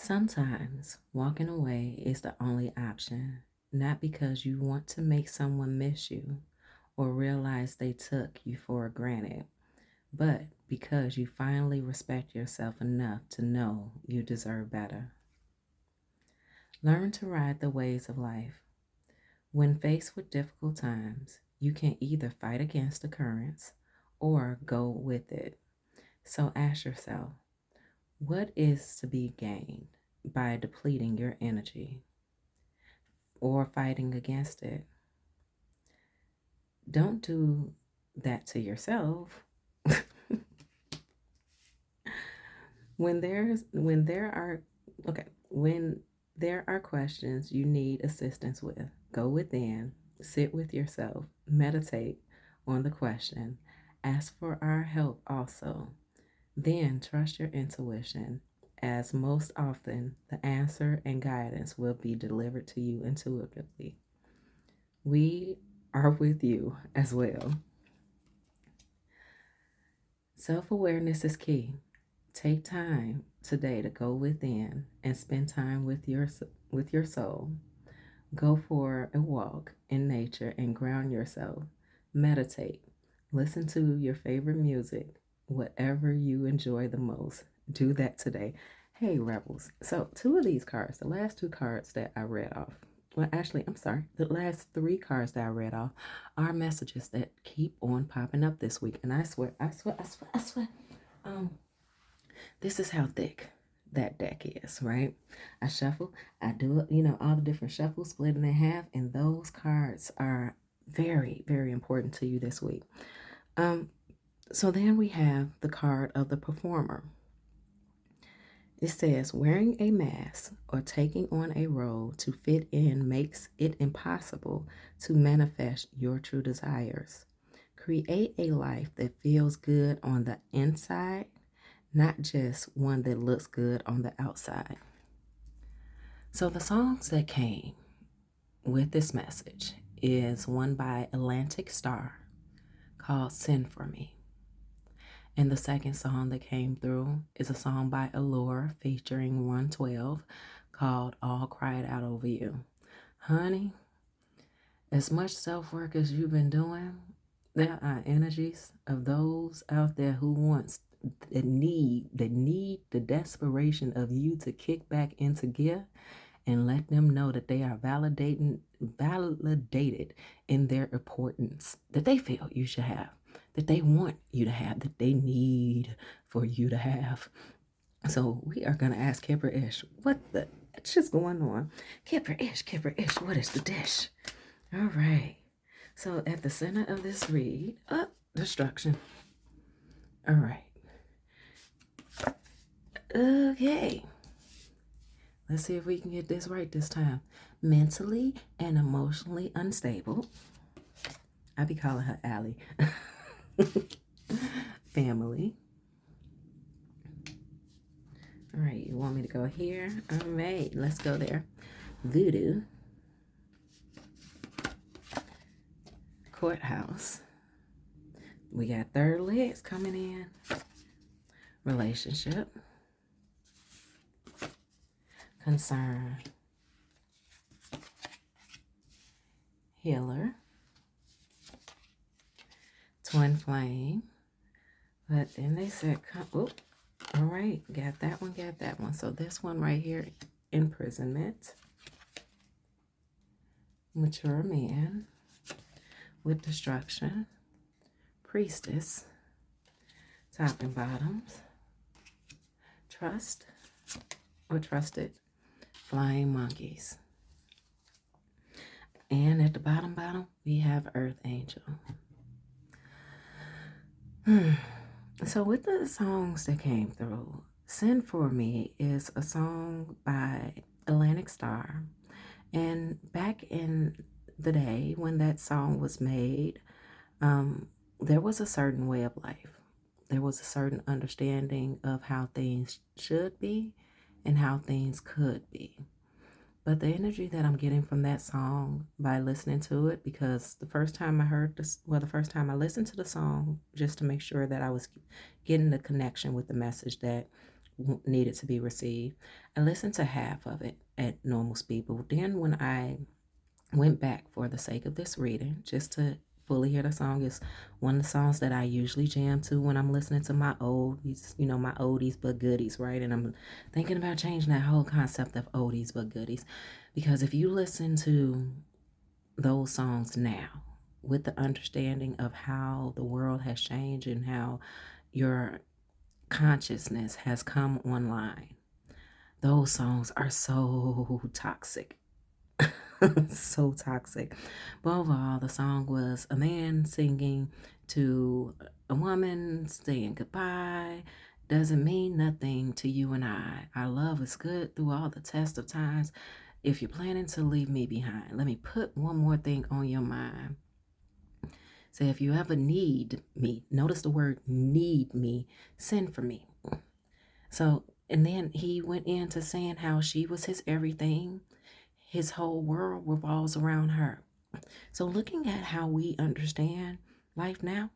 Sometimes walking away is the only option, not because you want to make someone miss you or realize they took you for granted, but because you finally respect yourself enough to know you deserve better. Learn to ride the waves of life. When faced with difficult times, you can either fight against the currents or go with it. So ask yourself, what is to be gained by depleting your energy or fighting against it? Don't do that to yourself. When there are okay, when there are questions you need assistance with, go within, sit with yourself, meditate on the question, ask for our help also. Then trust your intuition, as most often the answer and guidance will be delivered to you intuitively. We are with you as well. Self awareness is key. Take time today to go within and spend time with your soul. Go for a walk in nature and ground yourself. Meditate. Listen to your favorite music, whatever you enjoy the most. Do that today. Hey, Rebels. So, two of these cards, the last two cards that I read off, well, actually, I'm sorry, the last three cards that I read off are messages that keep on popping up this week. And I swear, um, this is how thick that deck is, right? I shuffle, I do it, all the different shuffles, split it in half, and those cards are very, very important to you this week. Um, so then we have the card of the performer. It says, wearing a mask or taking on a role to fit in makes it impossible to manifest your true desires. Create a life that feels good on the inside, not just one that looks good on the outside. So the songs that came with this message is one by Atlantic Star called Send For Me. And the second song that came through is a song by Allure featuring 112 called All Cried Out Over You. Honey, as much self-work as you've been doing, there are energies of those out there who need the desperation of you to kick back into gear and let them know that they are validated in their importance that they feel you should have, that they want you to have, that they need for you to have. So we are gonna ask Kipper Ish, what the just going on? Kipper Ish, what is the dish? All right. So at the center of this read, destruction. All right. Okay. Let's see if we can get this right this time. Mentally and emotionally unstable. I be calling her Allie. Family. All right, you want me to go here? All right, let's go there. Voodoo. Courthouse. We got third legs coming in. Relationship. Concern. Healer. Twin flame. But then they said, oh, all right, got that one. So this one right here, imprisonment. Mature man with destruction. Priestess. Top and bottoms. Trust or trusted. Flying monkeys. And at the bottom, we have Earth Angel. So with the songs that came through, Send For Me is a song by Atlantic Star. And back in the day when that song was made, there was a certain way of life. There was a certain understanding of how things should be and how things could be. But the energy that I'm getting from that song by listening to it, because the first time I listened to the song just to make sure that I was getting the connection with the message that needed to be received. I listened to half of it at normal speed, but then when I went back for the sake of this reading, just to fully hear the song, is one of the songs that I usually jam to when I'm listening to my oldies, my oldies but goodies, right? And I'm thinking about changing that whole concept of oldies but goodies, because if you listen to those songs now with the understanding of how the world has changed and how your consciousness has come online, those songs are so toxic. So toxic. But overall, the song was a man singing to a woman saying goodbye. Doesn't mean nothing to you and I. Our love is good through all the test of times. If you're planning to leave me behind, let me put one more thing on your mind. Say, if you ever need me, notice the word need me, send for me. So, and then he went into saying how she was his everything. His whole world revolves around her. So, looking at how we understand life now,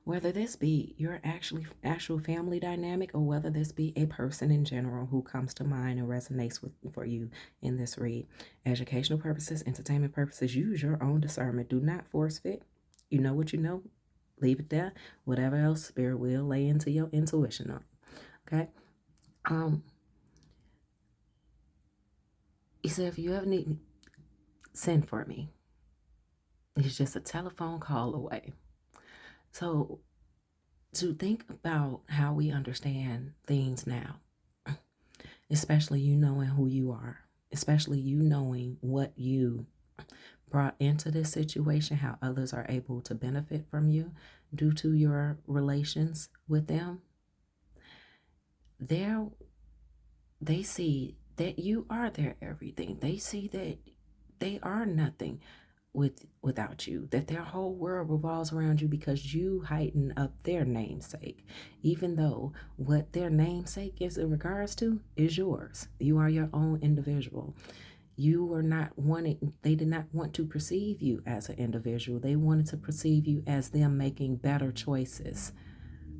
whether this be your actual family dynamic or whether this be a person in general who comes to mind and resonates with for you in this read, educational purposes, entertainment purposes, use your own discernment. Do not force fit. You know what you know. Leave it there. Whatever else spirit will lay into your intuition on. Okay. He said, if you ever need me, send for me. It's just a telephone call away. So, to think about how we understand things now, especially you knowing who you are, especially you knowing what you brought into this situation, how others are able to benefit from you due to your relations with them, they see that you are their everything. They see that they are nothing without you, that their whole world revolves around you because you heighten up their namesake, even though what their namesake is in regards to is yours. You are your own individual. You were not wanting, they did not want to perceive you as an individual. They wanted to perceive you as them making better choices,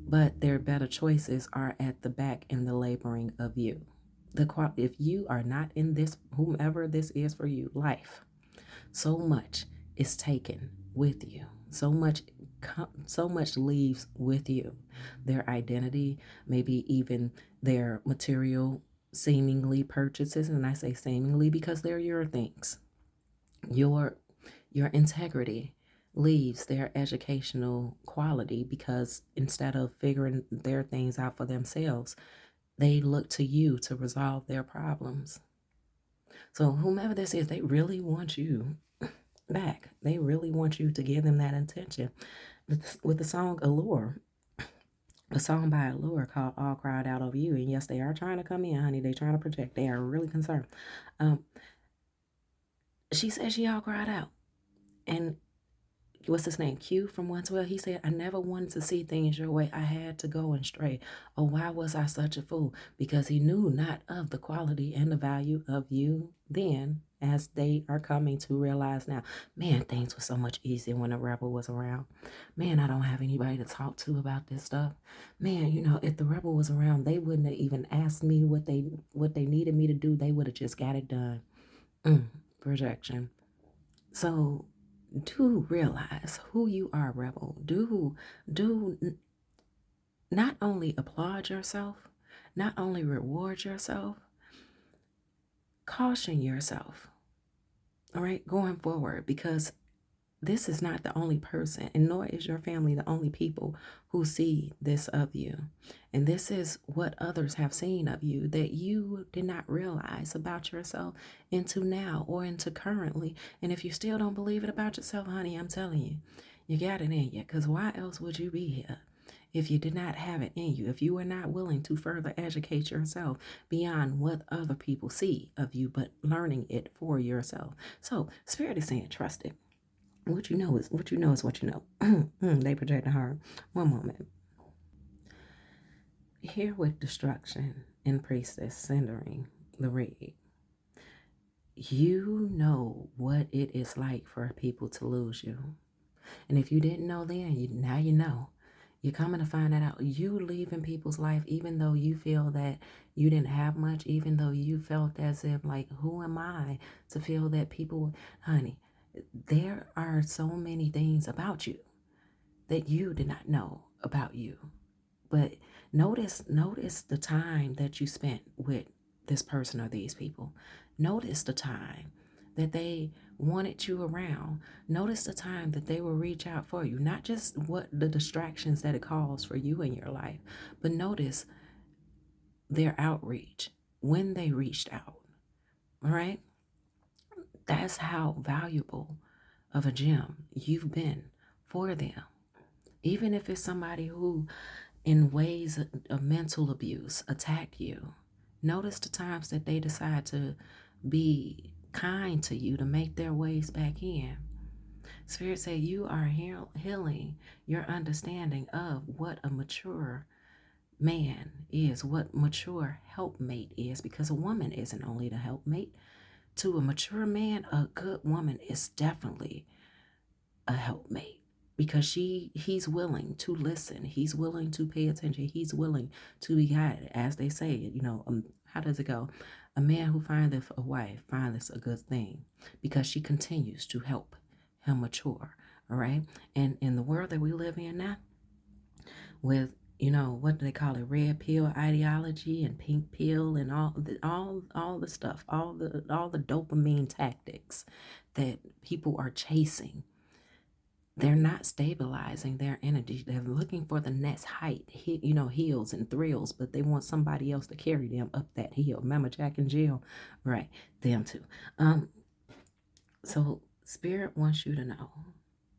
but their better choices are at the back in the laboring of you. If you are not in this, whomever this is for you, life, so much is taken with you. So much leaves with you. Their identity, maybe even their material seemingly purchases, and I say seemingly because they're your things. Your integrity leaves their educational quality because instead of figuring their things out for themselves, they look to you to resolve their problems. So whomever this is, they really want you back. They really want you to give them that attention. With the song Allure, a song by Allure called All Cried Out Over You. And yes, they are trying to come in, honey. They're trying to project. They are really concerned. She said she all cried out. And what's his name? Q from 112. He said, I never wanted to see things your way. I had to go and stray. Oh, why was I such a fool? Because he knew not of the quality and the value of you then, as they are coming to realize now. Man, things were so much easier when a rebel was around. Man, I don't have anybody to talk to about this stuff. Man, if the rebel was around, they wouldn't have even asked me what they needed me to do. They would have just got it done. Projection. So do realize who you are, rebel. Do not only applaud yourself, not only reward yourself, caution yourself, all right, going forward, because this is not the only person, and nor is your family the only people who see this of you. And this is what others have seen of you that you did not realize about yourself into now or into currently. And if you still don't believe it about yourself, honey, I'm telling you, you got it in you. Because why else would you be here if you did not have it in you? If you were not willing to further educate yourself beyond what other people see of you, but learning it for yourself. So Spirit is saying, trust it. What you know is what you know is what you know. They projected her. One moment. Here with destruction and priestess centering the read. You know what it is like for people to lose you. And if you didn't know then, now you know. You're coming to find that out. You leaving people's life, even though you feel that you didn't have much, even though you felt as if, like, who am I to feel that people, honey, there are so many things about you that you did not know about you. But notice the time that you spent with this person or these people. Notice the time that they wanted you around. Notice the time that they will reach out for you. Not just what the distractions that it caused for you in your life, but notice their outreach when they reached out. All right? That's how valuable of a gem you've been for them. Even if it's somebody who in ways of mental abuse attack you. Notice the times that they decide to be kind to you to make their ways back in. Spirit say you are healing your understanding of what a mature man is, what mature helpmate is, because a woman isn't only the helpmate. To a mature man, a good woman is definitely a helpmate because he's willing to listen, he's willing to pay attention, he's willing to be guided. As they say, how does it go? A man who findeth a wife findeth a good thing because she continues to help him mature. All right. And in the world that we live in now, with what do they call it, red pill ideology and pink pill and all the stuff, all the dopamine tactics that people are chasing, they're not stabilizing their energy. They're looking for the next height, hills and thrills, but they want somebody else to carry them up that hill. Remember Jack and Jill? Right, them too. So Spirit wants you to know,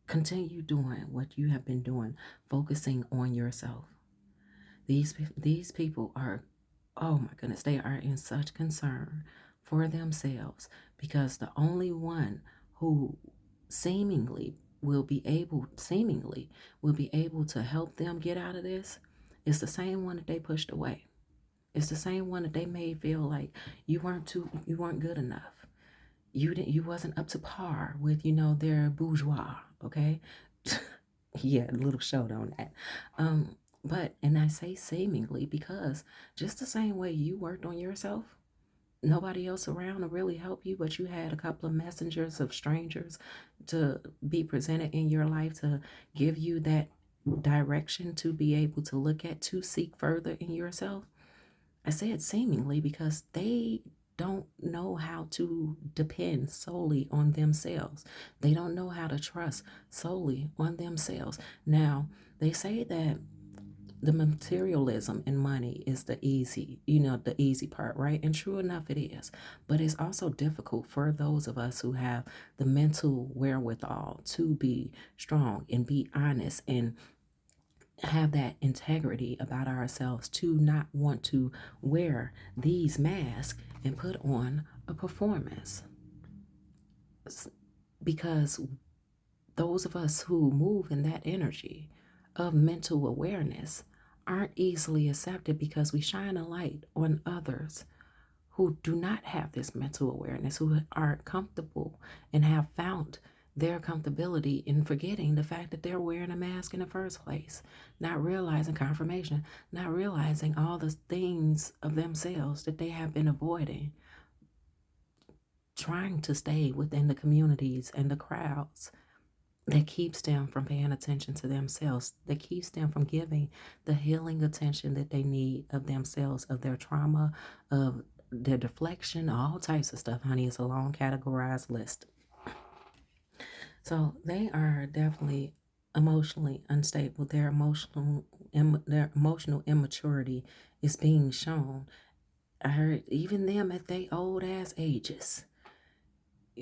continue doing what you have been doing, focusing on yourself. These people are, oh my goodness, they are in such concern for themselves because the only one who seemingly will be able to help them get out of this is the same one that they pushed away. It's the same one that they made feel like you weren't good enough. You wasn't up to par with their bourgeois. Okay. Yeah, a little short on that. And I say seemingly because just the same way you worked on yourself, nobody else around to really help you, but you had a couple of messengers of strangers to be presented in your life to give you that direction to be able to look at, to seek further in yourself. I said seemingly because they don't know how to depend solely on themselves. They don't know how to trust solely on themselves. Now, they say that the materialism in money is the easy part, right? And true enough, it is. But it's also difficult for those of us who have the mental wherewithal to be strong and be honest and have that integrity about ourselves to not want to wear these masks and put on a performance. Because those of us who move in that energy of mental awareness aren't easily accepted because we shine a light on others who do not have this mental awareness, who are comfortable and have found their comfortability in forgetting the fact that they're wearing a mask in the first place, not realizing confirmation, not realizing all the things of themselves that they have been avoiding, trying to stay within the communities and the crowds that keeps them from paying attention to themselves, that keeps them from giving the healing attention that they need of themselves, of their trauma, of their deflection, all types of stuff, honey. It's a long categorized list. So they are definitely emotionally unstable. Their emotional immaturity is being shown. I heard even them at their old ass ages.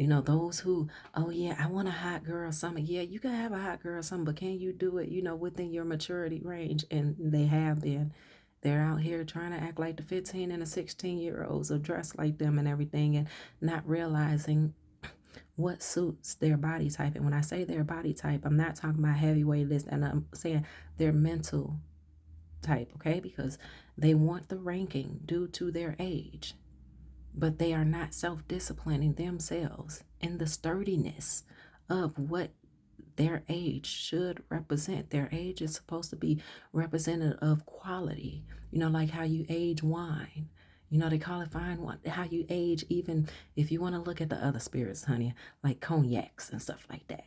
Those who, oh yeah, I want a hot girl summer. Yeah, you can have a hot girl summer, but can you do it, within your maturity range? And they have been. They're out here trying to act like the 15 and the 16-year-olds are dressed like them and everything and not realizing what suits their body type. And when I say their body type, I'm not talking about heavyweight list, and I'm saying their mental type, okay? Because they want the ranking due to their age, but they are not self-disciplining themselves in the sturdiness of what their age should represent. Their age is supposed to be representative of quality. Like how you age wine. They call it fine wine. How you age, even if you want to look at the other spirits, honey, like cognacs and stuff like that.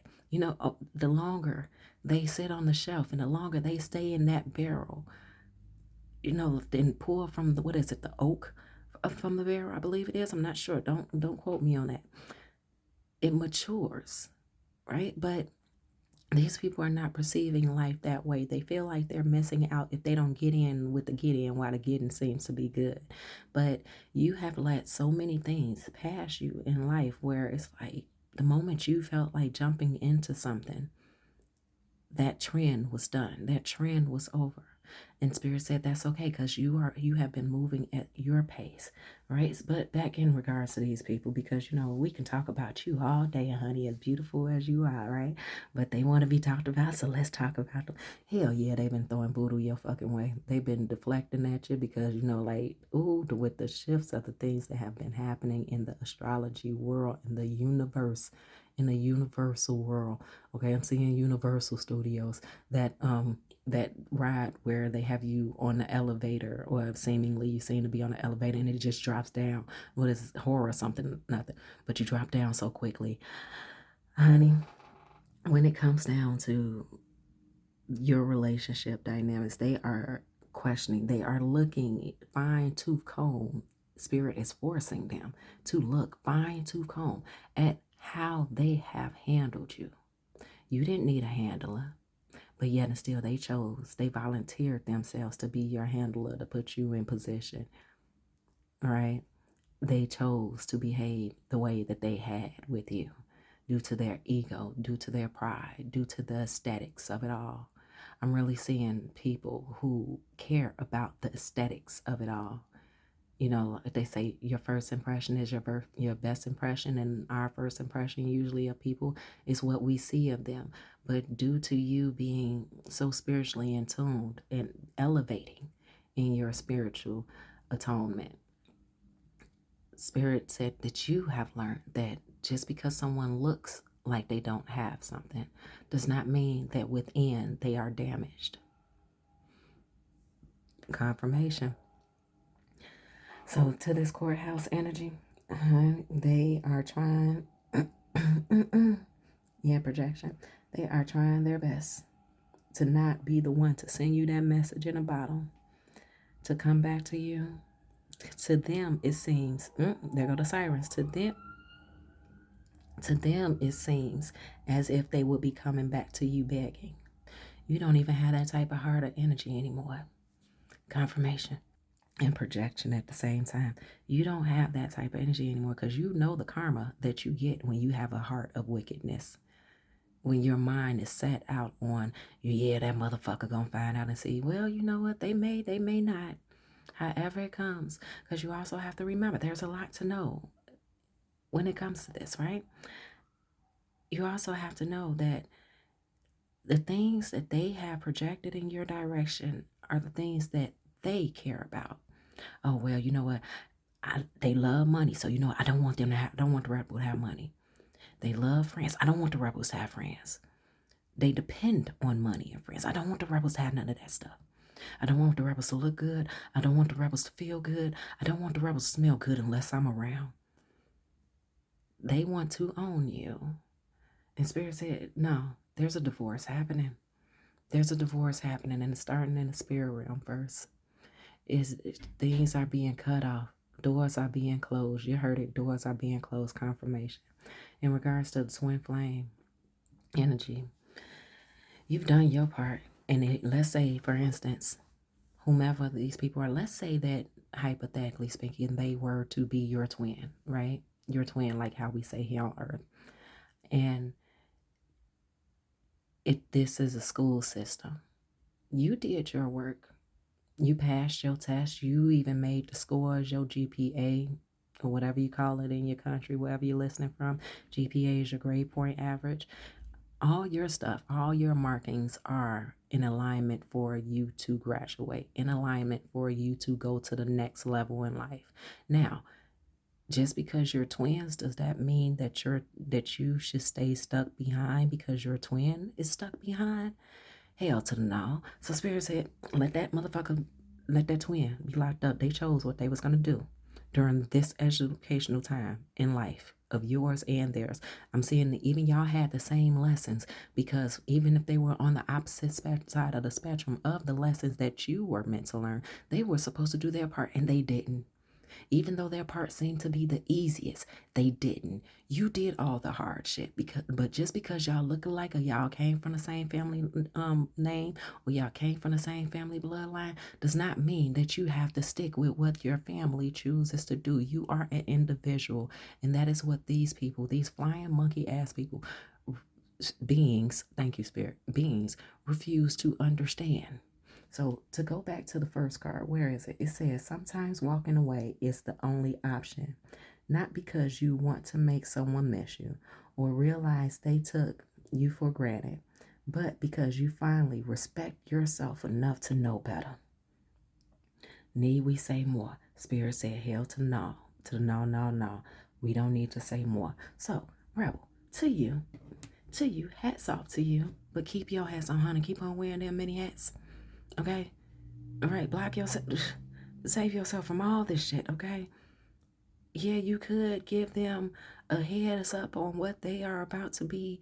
The longer they sit on the shelf and the longer they stay in that barrel, then pour from what is it, the oak from the barrel, I believe it is. I'm not sure. Don't quote me on that. It matures, right? But these people are not perceiving life that way. They feel like they're missing out if they don't get in with the get in while the getting seems to be good. But you have let so many things pass you in life where it's like the moment you felt like jumping into something, that trend was done. That trend was over. And Spirit said that's okay because you have been moving at your pace, right? But back in regards to these people, because we can talk about you all day, honey, as beautiful as you are, right? But they want to be talked about, so let's talk about them. Hell yeah, they've been throwing voodoo your fucking way. They've been deflecting at you because like, with the shifts of the things that have been happening in the astrology world, in the universe, in the universal world. Okay, I'm seeing Universal Studios that ride where they have you on the elevator, or seemingly you seem to be on the elevator and it just drops down. What is it, horror or something? Nothing. But you drop down so quickly. Honey, when it comes down to your relationship dynamics, they are questioning. They are looking fine tooth comb. Spirit is forcing them to look fine tooth comb at how they have handled you. You didn't need a handler. But yet and still they volunteered themselves to be your handler, to put you in position, right? They chose to behave the way that they had with you due to their ego, due to their pride, due to the aesthetics of it all. I'm really seeing people who care about the aesthetics of it all. They say your first impression is your best impression, and our first impression usually of people is what we see of them. But due to you being so spiritually in tuned and elevating in your spiritual atonement, Spirit said that you have learned that just because someone looks like they don't have something does not mean that within they are damaged. Confirmation. So to this courthouse energy, they are trying, yeah, projection. They are trying their best to not be the one to send you that message in a bottle, to come back to you. To them, it seems, there go the sirens. To them, it seems as if they would be coming back to you begging. You don't even have that type of heart or energy anymore. Confirmation and projection at the same time. You don't have that type of energy anymore because you know the karma that you get when you have a heart of wickedness. When your mind is set out on, yeah, that motherfucker gonna find out and see, well, you know what, they may not. However it comes, because you also have to remember there's a lot to know when it comes to this, right? You also have to know that the things that they have projected in your direction are the things that they care about. Oh, well, you know what? They love money, so I don't want them to have. I don't want the rebel to have money. They love friends. I don't want the rebels to have friends. They depend on money and friends. I don't want the rebels to have none of that stuff. I don't want the rebels to look good. I don't want the rebels to feel good. I don't want the rebels to smell good unless I'm around. They want to own you. And Spirit said, no, there's a divorce happening. There's a divorce happening, and it's starting in the spirit realm first. Things are being cut off. Doors are being closed. You heard it. Doors are being closed. Confirmation. In regards to the twin flame energy, you've done your part. And let's say, for instance, whomever these people are, let's say that hypothetically speaking, they were to be your twin, right? Your twin, like how we say here on Earth. And this is a school system. You did your work. You passed your test. You even made the scores, your GPA, or whatever you call it in your country, wherever you're listening from. GPA is your grade point average. All your stuff, all your markings are in alignment for you to graduate, in alignment for you to go to the next level in life. Now, Just because you're twins, does that mean that you should stay stuck behind because your twin is stuck behind? Hell to the no. So Spirit said, let that twin be locked up. They chose what they was gonna do during this educational time in life of yours and theirs. I'm seeing that even y'all had the same lessons, because even if they were on the opposite side of the spectrum of the lessons that you were meant to learn, they were supposed to do their part and they didn't. Even though their part seemed to be the easiest, they didn't. You did all the hard shit, but just because y'all look alike, or y'all came from the same family name, or y'all came from the same family bloodline, does not mean that you have to stick with what your family chooses to do. You are an individual, and that is what these people, these flying monkey ass people, beings, thank you, spirit, beings, refuse to understand. So to go back to the first card, where is it? It says sometimes walking away is the only option, not because you want to make someone miss you or realize they took you for granted, but because you finally respect yourself enough to know better. Need we say more? Spirit said hell to no. To no, no, no. We don't need to say more. So, Rebel, to you, hats off to you. But keep your hats on, honey. Keep on wearing them many hats. Okay? All right, block yourself. Save yourself from all this shit, okay? Yeah, you could give them a heads up on what they are about to be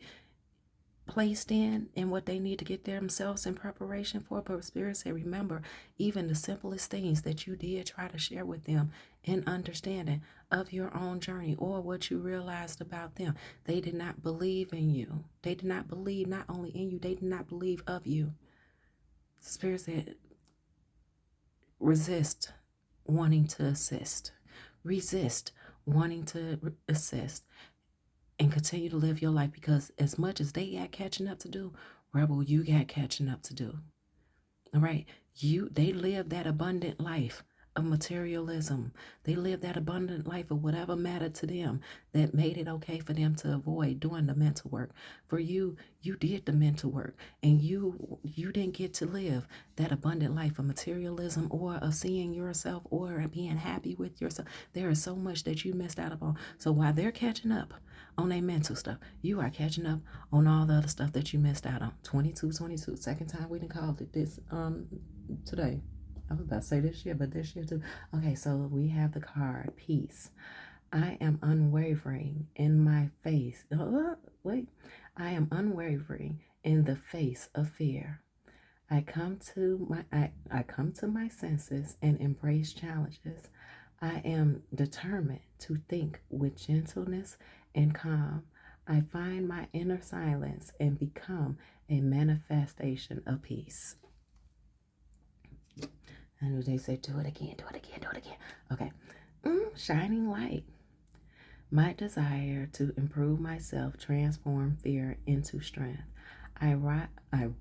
placed in and what they need to get themselves in preparation for. But Spirit said, remember, even the simplest things that you did try to share with them in understanding of your own journey or what you realized about them, they did not believe in you. They did not believe not only in you, they did not believe of you. Spirit said, resist wanting to assist. Resist wanting to assist and continue to live your life, because as much as they got catching up to do, Rebel, you got catching up to do. All right? They live that abundant life of materialism. They live that abundant life of whatever mattered to them that made it okay for them to avoid doing the mental work. For you, you did the mental work, and you didn't get to live that abundant life of materialism or of seeing yourself or being happy with yourself. There is so much that you missed out on. So while they're catching up on their mental stuff, you are catching up on all the other stuff that you missed out on. 22, second time we didn't call it this today. I was about to say this year, but this year too. Okay, so we have the card peace. I am unwavering in my face. Wait. I am unwavering in the face of fear. I come to my senses and embrace challenges. I am determined to think with gentleness and calm. I find my inner silence and become a manifestation of peace. And they say, do it again, do it again, do it again. Okay. Shining light. My desire to improve myself transform fear into strength. I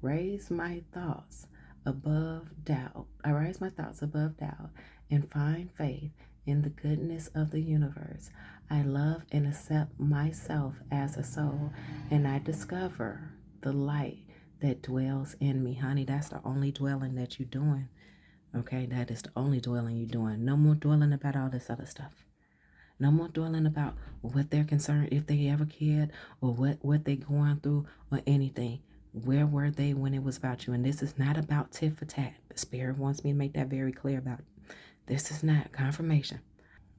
raise my thoughts above doubt. I raise my thoughts above doubt and find faith in the goodness of the universe. I love and accept myself as a soul, and I discover the light that dwells in me. Honey, that's the only dwelling that you're doing. Okay, that is the only dwelling you're doing. No more dwelling about all this other stuff. No more dwelling about what they're concerned, if they ever cared, or what they're going through, or anything. Where were they when it was about you? And this is not about tit for tat. Spirit wants me to make that very clear about it. This is not confirmation.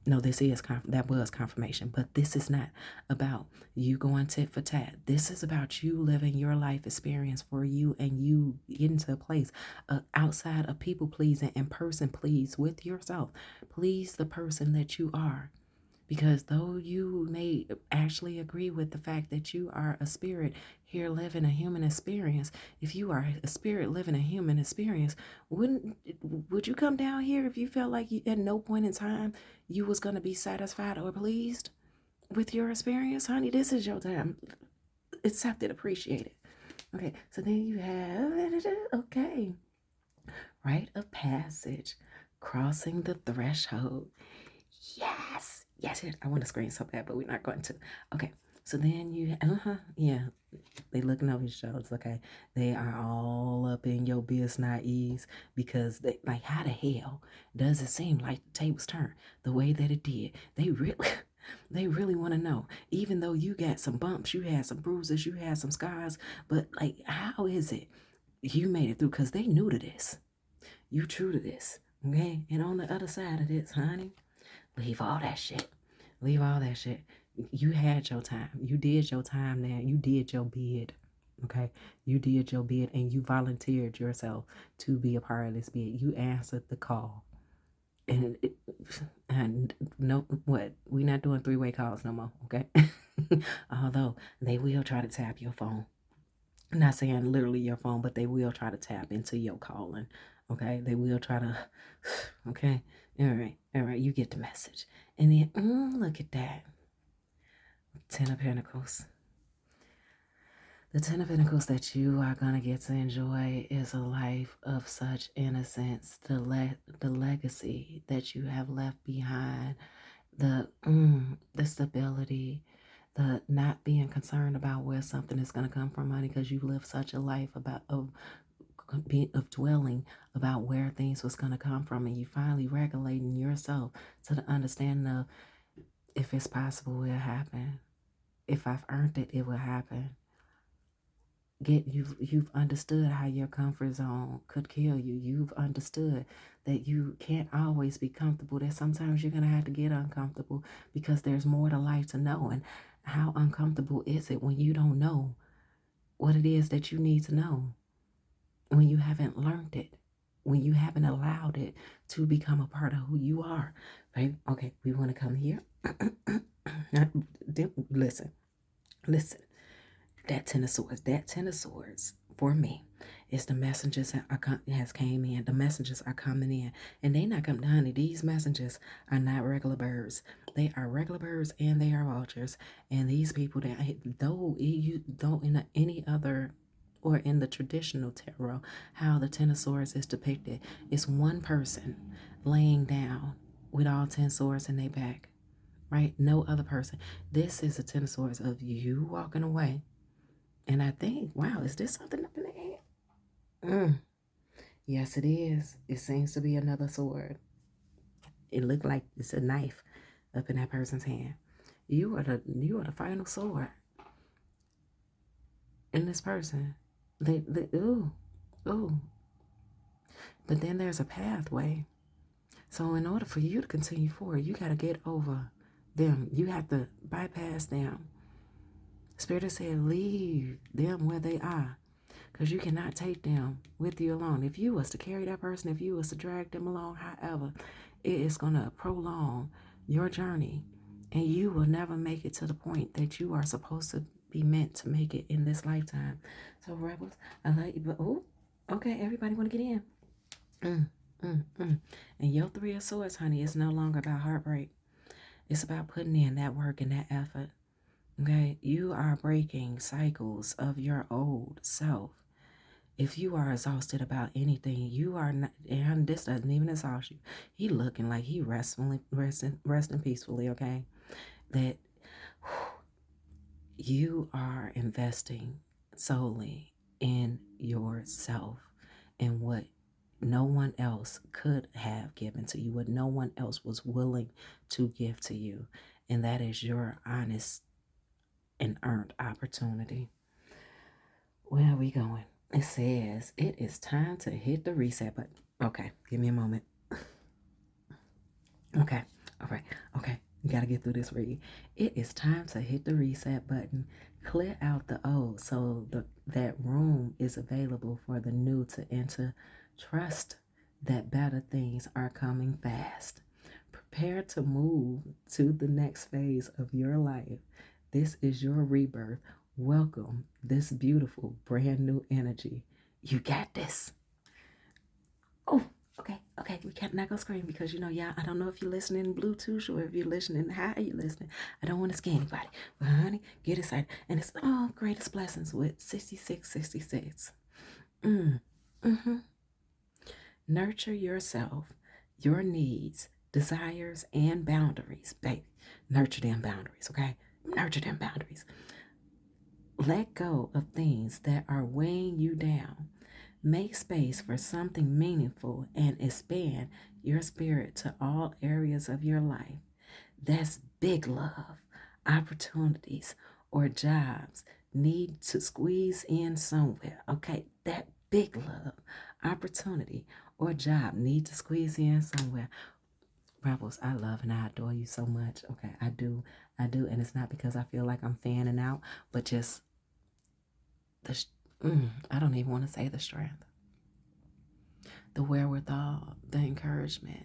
No, that was confirmation, but this is not about you going tit for tat. This is about you living your life experience for you, and you getting to a place outside of people pleasing and person please with yourself. Please the person that you are. Because though you may actually agree with the fact that you are a spirit here living a human experience, if you are a spirit living a human experience, would you come down here if you felt like at no point in time you was going to be satisfied or pleased with your experience? Honey, this is your time. Accept it, appreciate it. Okay, so then you have, okay, rite of passage, crossing the threshold. Yes. I want to screen so bad, but we're not going to. Okay. So then yeah, they looking over your shoulders, okay? They are all up in your business because they like, how the hell does it seem like the tables turn the way that it did? They really they really want to know. Even though you got some bumps, you had some bruises, you had some scars, but like, how is it you made it through? Because they new to this. You true to this. Okay? And on the other side of this, honey, leave all that shit. Leave all that shit. You had your time. You did your time now. You did your bid. Okay? You did your bid and you volunteered yourself to be a part of this bid. You answered the call. And no, what? We're not doing three-way calls no more, okay? Although they will try to tap your phone. I'm not saying literally your phone, but they will try to tap into your calling. Okay, they will try to. Okay, all right, you get the message. And then, look at that, Ten of Pentacles. The Ten of Pentacles that you are gonna get to enjoy is a life of such innocence. The legacy that you have left behind, the stability, the not being concerned about where something is going to come from, honey, because you lived such a life of dwelling about where things was going to come from, and you finally regulating yourself to the understanding of, if it's possible, it'll happen. If I've earned it, it will happen. You've understood how your comfort zone could kill you. You've understood that you can't always be comfortable, that sometimes you're going to have to get uncomfortable because there's more to life to know. And how uncomfortable is it when you don't know what it is that you need to know, when you haven't learned it, when you haven't allowed it to become a part of who you are, right? Okay, we want to come here. Listen. That Ten of Swords for me is the messengers that has came in. The messengers are coming in, and they not coming down. These messengers are not regular birds. They are regular birds, and they are vultures. And these people that though you don't in any other or in the traditional tarot, how the Ten of Swords is depicted, it's one person laying down with all 10 swords in their back, right? No other person. This is a Ten of Swords of you walking away. And I think, wow, is this something up in the air? Yes, it is. It seems to be another sword. It looked like it's a knife up in that person's hand. You are the final sword in this person. Ooh. But then there's a pathway. So in order for you to continue forward, you got to get over them. You have to bypass them. Spirit said, leave them where they are, because you cannot take them with you alone. If you was to carry that person, if you was to drag them along, however, it is going to prolong your journey, and you will never make it to the point that you are supposed to be meant to make it in this lifetime. So rebels, I like you, but okay, everybody want to get in. And your Three of Swords, honey, is no longer about heartbreak. It's about putting in that work and that effort. Okay, you are breaking cycles of your old self. If you are exhausted about anything, you are not, and this doesn't even exhaust you. He looking like he resting peacefully, okay? That you are investing solely in yourself and what no one else could have given to you, what no one else was willing to give to you. And that is your honest and earned opportunity. Where are we going? It says it is time to hit the reset button. Okay, give me a moment. Okay, all right, okay. You got to get through this read. It is time to hit the reset button. Clear out the old so that room is available for the new to enter. Trust that better things are coming fast. Prepare to move to the next phase of your life. This is your rebirth. Welcome this beautiful brand new energy. You got this. Oh, okay. We can't not go scream because y'all, I don't know if you're listening in Bluetooth or if you're listening, how are you listening? I don't want to scare anybody. But honey, get excited. And it's all greatest blessings with 6666. Nurture yourself, your needs, desires, and boundaries, baby. Nurture them boundaries, okay? Nurture them boundaries. Let go of things that are weighing you down. Make space for something meaningful and expand your spirit to all areas of your life. That's big love. Opportunities or jobs need to squeeze in somewhere. Okay, that big love, opportunity or job need to squeeze in somewhere. Rebels, I love and I adore you so much. Okay, I do. And it's not because I feel like I'm fanning out, but just the, I don't even want to say the strength, the wherewithal, the encouragement.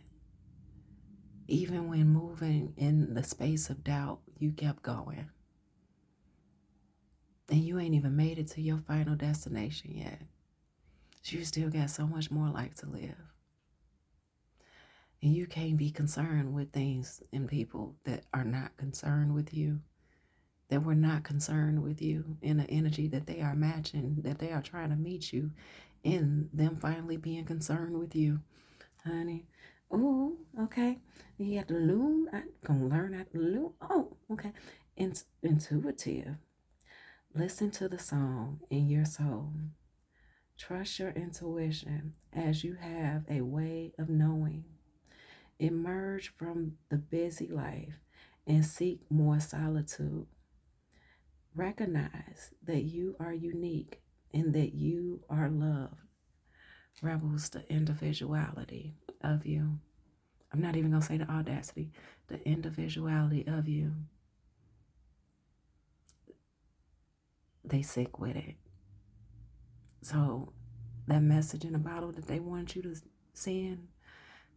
Even when moving in the space of doubt, you kept going. And you ain't even made it to your final destination yet. So you still got so much more life to live. And you can't be concerned with things and people that are not concerned with you, that were not concerned with you in the energy that they are matching, that they are trying to meet you in them finally being concerned with you. Honey, oh, okay. You have to loom. I'm going to learn how to loom. Oh, okay. Intuitive. Listen to the song in your soul. Trust your intuition as you have a way of knowing. Emerge from the busy life and seek more solitude. Recognize that you are unique and that you are loved. Rebels the individuality of you. I'm not even going to say the audacity, the individuality of you. They sick with it. So that message in the bottle that they want you to send,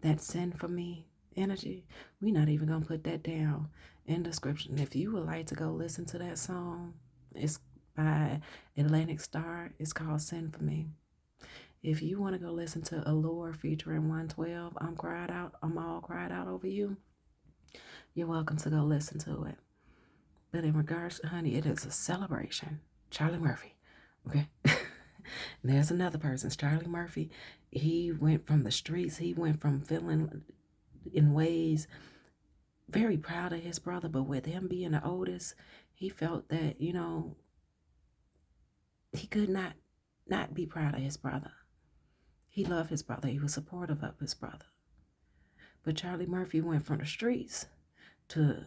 that send for me energy, we're not even going to put that down in description. If you would like to go listen to that song, it's by Atlantic Star. It's called Send For Me. If you want to go listen to Allure featuring 112, I'm all cried out over you, you're welcome to go listen to it. But in regards to honey, it is a celebration. Charlie Murphy. Okay. There's another person, Charlie Murphy. He went from the streets. He went from feeling in ways very proud of his brother, but with him being the oldest, he felt that, he could not be proud of his brother. He loved his brother. He was supportive of his brother. But Charlie Murphy went from the streets to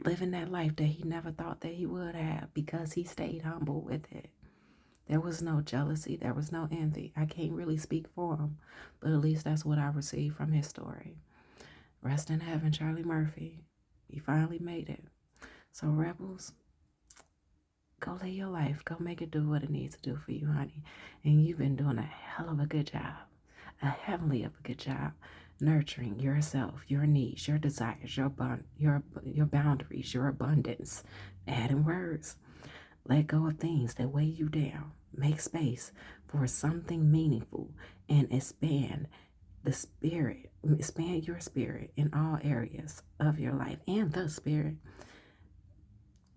living that life that he never thought that he would have because he stayed humble with it. There was no jealousy. There was no envy. I can't really speak for him, but at least that's what I received from his story. Rest in heaven, Charlie Murphy. He finally made it. So, Rebels, go live your life. Go make it do what it needs to do for you, honey. And you've been doing a hell of a good job, a heavenly of a good job, nurturing yourself, your needs, your desires, your boundaries, your abundance. Adding words. Let go of things that weigh you down. Make space for something meaningful and expand your spirit in all areas of your life and the spirit.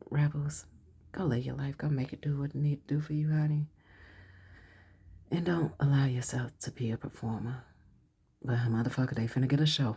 Rebels, go live your life. Go make it do what it need to do for you, honey. And don't allow yourself to be a performer. But motherfucker, they finna get a show.